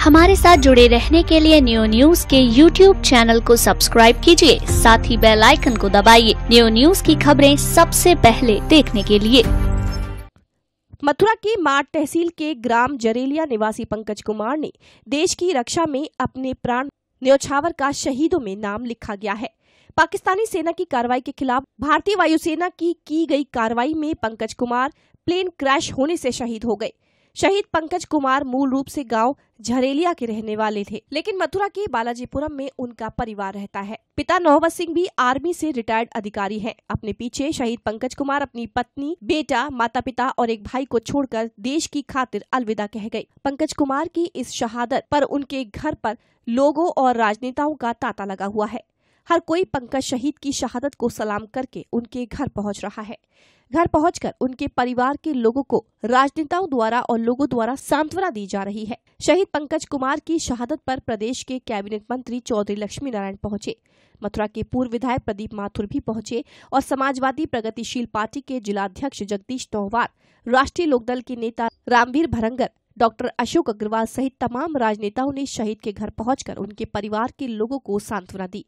हमारे साथ जुड़े रहने के लिए न्यू न्यूज के YouTube चैनल को सब्सक्राइब कीजिए, साथ ही बेल आइकन को दबाइए न्यू न्यूज की खबरें सबसे पहले देखने के लिए। मथुरा की माठ तहसील के ग्राम जरेलिया निवासी पंकज कुमार ने देश की रक्षा में अपने प्राण न्यौछावर का शहीदों में नाम लिखा गया है। पाकिस्तानी सेना की कार्रवाई के खिलाफ भारतीय वायुसेना की गई कार्रवाई में पंकज कुमार प्लेन क्रैश होने से शहीद हो गए। शहीद पंकज कुमार मूल रूप से गांव झरेलिया के रहने वाले थे, लेकिन मथुरा के बालाजीपुरम में उनका परिवार रहता है। पिता नौबत सिंह भी आर्मी से रिटायर्ड अधिकारी हैं। अपने पीछे शहीद पंकज कुमार अपनी पत्नी, बेटा, माता पिता और एक भाई को छोड़कर देश की खातिर अलविदा कह गए। पंकज कुमार की इस शहादत पर उनके घर पर लोगों और राजनेताओं का तांता लगा हुआ है। हर कोई पंकज शहीद की शहादत को सलाम करके उनके घर पहुंच रहा है। घर पहुंचकर उनके परिवार के लोगों को राजनेताओं द्वारा और लोगों द्वारा सांत्वना दी जा रही है। शहीद पंकज कुमार की शहादत पर प्रदेश के कैबिनेट मंत्री चौधरी लक्ष्मी नारायण पहुंचे। मथुरा के पूर्व विधायक प्रदीप माथुर भी पहुंचे और समाजवादी प्रगतिशील पार्टी के जिलाध्यक्ष जगदीश तोहवार, राष्ट्रीय लोकदल के नेता रामवीर भरंगर, डॉक्टर अशोक अग्रवाल सहित तमाम राजनेताओं ने शहीद के घर पहुंचकर उनके परिवार के लोगों को सांत्वना दी।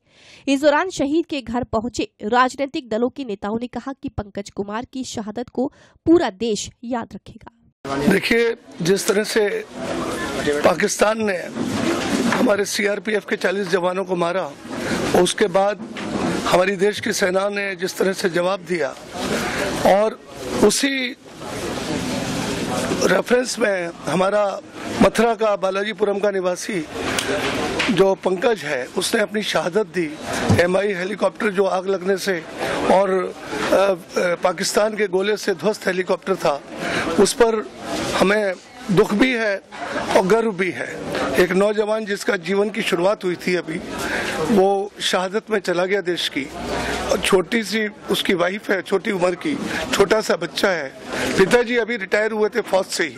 इस दौरान शहीद के घर पहुंचे राजनीतिक दलों के नेताओं ने कहा कि पंकज कुमार की शहादत को पूरा देश याद रखेगा। देखिए, जिस तरह से पाकिस्तान ने हमारे सीआरपीएफ के 40 जवानों को मारा, उसके बाद हमारी देश की सेना ने जिस तरह से जवाब दिया, और उसी रेफरेंस में हमारा मथुरा का बालाजीपुरम का निवासी जो पंकज है, उसने अपनी शहादत दी। MI हेलीकॉप्टर जो आग लगने से और पाकिस्तान के गोले से ध्वस्त हेलीकॉप्टर था, उस पर हमें दुख भी है और गर्व भी है। एक नौजवान जिसका जीवन की शुरुआत हुई थी अभी, वो शहादत में चला गया देश की, और छोटी सी उसकी वाइफ है, छोटी उम्र की, छोटा सा बच्चा है। पिताजी अभी रिटायर हुए थे फौज से ही,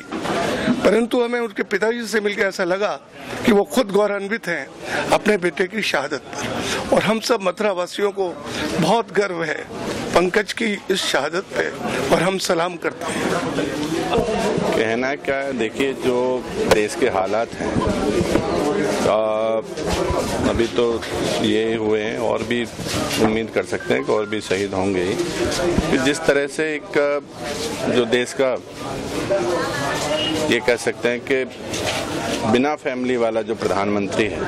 परंतु हमें उनके पिताजी से मिलकर ऐसा लगा कि वो खुद गौरवान्वित हैं अपने बेटे की शहादत पर, और हम सब मथुरा वासियों को बहुत गर्व है पंकज की इस शहादत पे, और हम सलाम करते हैं। कहना क्या है, देखिए जो देश के हालात हैं, अभी तो ये हुए हैं, और भी उम्मीद कर सकते हैं कि और भी शहीद होंगे ही। कि जिस तरह से एक जो देश का ये कह सकते हैं कि बिना फैमिली वाला जो प्रधानमंत्री है,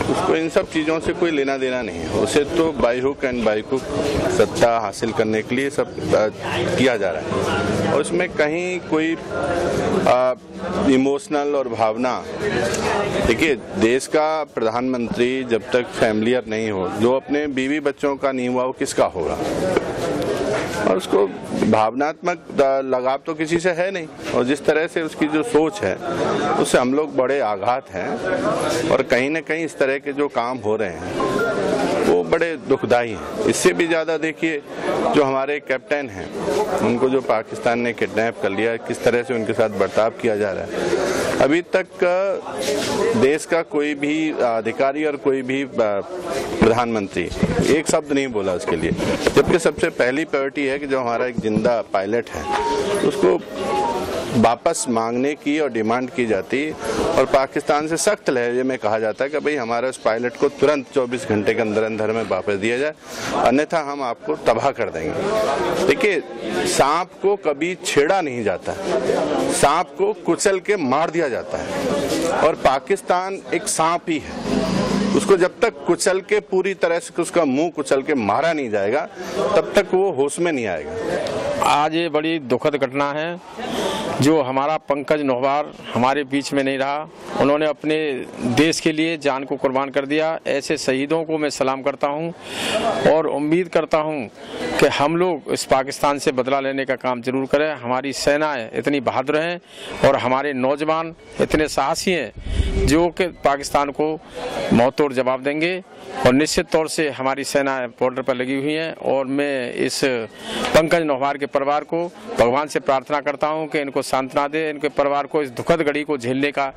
उसको इन सब चीज़ों से कोई लेना देना नहीं है। उसे तो by hook and by hook सत्ता हासिल करने के लिए सब किया जा रहा है, और उसमें कहीं कोई इमोशनल और भावना, देखिए देश का प्रधानमंत्री जब तक फैमिलियर नहीं हो, जो अपने बीवी बच्चों का नहीं हुआ, वो किसका होगा? और उसको भावनात्मक लगाव तो किसी से है नहीं, और जिस तरह से उसकी जो सोच है, उससे हम लोग बड़े आघात हैं, और कहीं न कहीं इस तरह के जो काम हो रहे हैं वो बड़े दुखदायी हैं। इससे भी ज़्यादा देखिए, जो हमारे कैप्टन हैं, उनको जो पाकिस्तान ने किडनैप कर लिया, किस तरह से उनके साथ बर्ताव किया जा रहा है। अभी तक देश का कोई भी अधिकारी और कोई भी प्रधानमंत्री एक शब्द नहीं बोला उसके लिए, जबकि सबसे पहली प्रायोरिटी है कि जो हमारा एक जिंदा पायलट है, उसको वापस मांगने की और डिमांड की जाती, और पाकिस्तान से सख्त लहजे में कहा जाता है कि भाई हमारे उस पायलट को तुरंत 24 घंटे के अंदर अंदर में वापस दिया जाए, अन्यथा हम आपको तबाह कर देंगे। देखिए, सांप को कभी छेड़ा नहीं जाता, सांप को कुचल के मार दिया जाता है, और पाकिस्तान एक सांप ही है। उसको जब तक कुचल के पूरी तरह से उसका मुंह कुचल के मारा नहीं जाएगा, तब तक वो होश में नहीं आएगा। आज ये बड़ी दुखद घटना है, जो हमारा पंकज नौहवार हमारे बीच में नहीं रहा। उन्होंने अपने देश के लिए जान को कुर्बान कर दिया। ऐसे शहीदों को मैं सलाम करता हूं, और उम्मीद करता हूं कि हम लोग इस पाकिस्तान से बदला लेने का काम जरूर करें। हमारी सेनाएं इतनी बहादुर हैं, और हमारे नौजवान इतने साहसी हैं, जो कि पाकिस्तान को मुंहतोड़ जवाब देंगे। और निश्चित तौर से हमारी सेना बॉर्डर पर लगी हुई है, और मैं इस पंकज नौहवार के परिवार को भगवान से प्रार्थना करता हूं कि इनको सांत्वना दे, इनके परिवार को इस दुखद घड़ी को झेलने का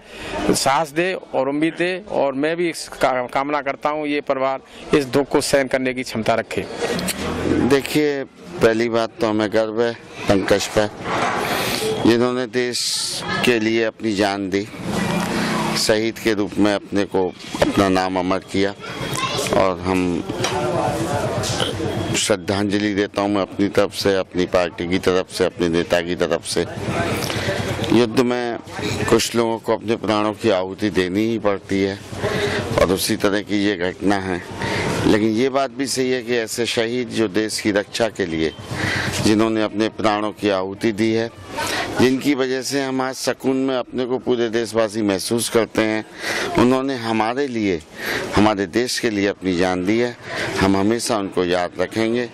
साहस दे और उम्मीद दे, और मैं भी इस कामना करता हूं ये परिवार इस दुख को सहन करने की क्षमता रखे। देखिए, पहली बात तो हमें गर्व है पंकज पर, जिन्होंने देश के लिए अपनी जान दी। शहीद के रूप में अपने को अपना नाम अमर किया और हम श्रद्धांजलि देता हूँ मैं अपनी तरफ से, अपनी पार्टी की तरफ से, अपने नेता की तरफ से। युद्ध में कुछ लोगों को अपने प्राणों की आहुति देनी ही पड़ती है और उसी तरह की ये घटना है। लेकिन ये बात भी सही है कि ऐसे शहीद जो देश की रक्षा के लिए जिन्होंने अपने प्राणों की आहुति दी है, जिनकी वजह से हम आज सुकून में अपने को पूरे देशवासी महसूस करते हैं, उन्होंने हमारे लिए, हमारे देश के लिए अपनी जान दी है। हम हमेशा उनको याद रखेंगे।